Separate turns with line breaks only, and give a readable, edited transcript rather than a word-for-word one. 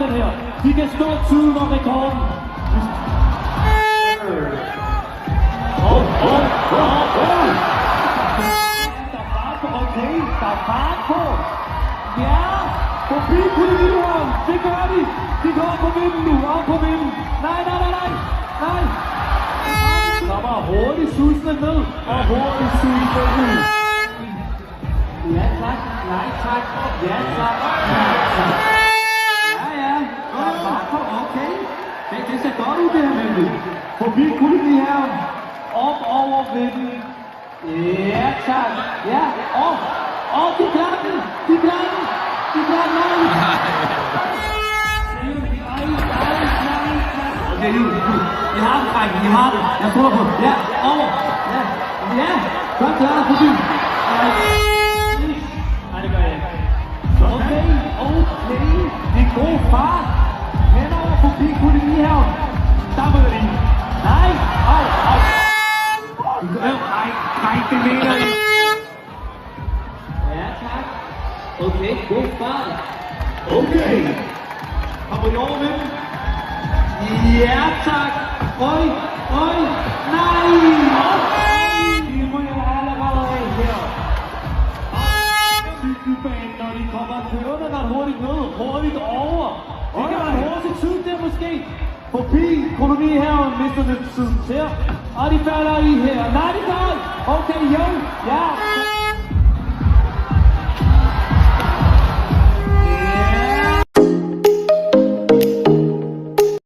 den her. De kan stå tiden om rekorden. Okay, der er fart på. Ja, forbi kolonihøren. Det gør de. De går på vinden nu. Op på vinden. Nej. Der var hurtigt susende ned. Og hurtigt susende ud. Ja tak. Nej tak. Ja tak. Ja. Der er fart på. Okay. Det ser godt ud det her nemlig. Forbi kolonihøren. Op over vinden. Ja, tak. Ja, de klarer den. De klarer den. Nej. Okay, you. I har den, Frank. I har den. Jeg tror på. Ja, over. Ja. Godt klaret, forbi. Nej, det gør jeg ikke. Okay. Det er god fart. Henover forbi kolonihaven. Der møder de. Nej. Nej, det mener jeg. Ja, tak. Okay, god fart. Okay. Kommer I over med dem? Ja, tak. Øj. Nej. De må jeg allerede af her. Cykelbanen, når de kommer kørende ret hurtigt ned. Hurtigt over. Det kan være en hurtig tid der måske. Forbi kolonihaven mister lidt tid her. Og de falder i her. Nej, de gør. Okay, jo. Ja.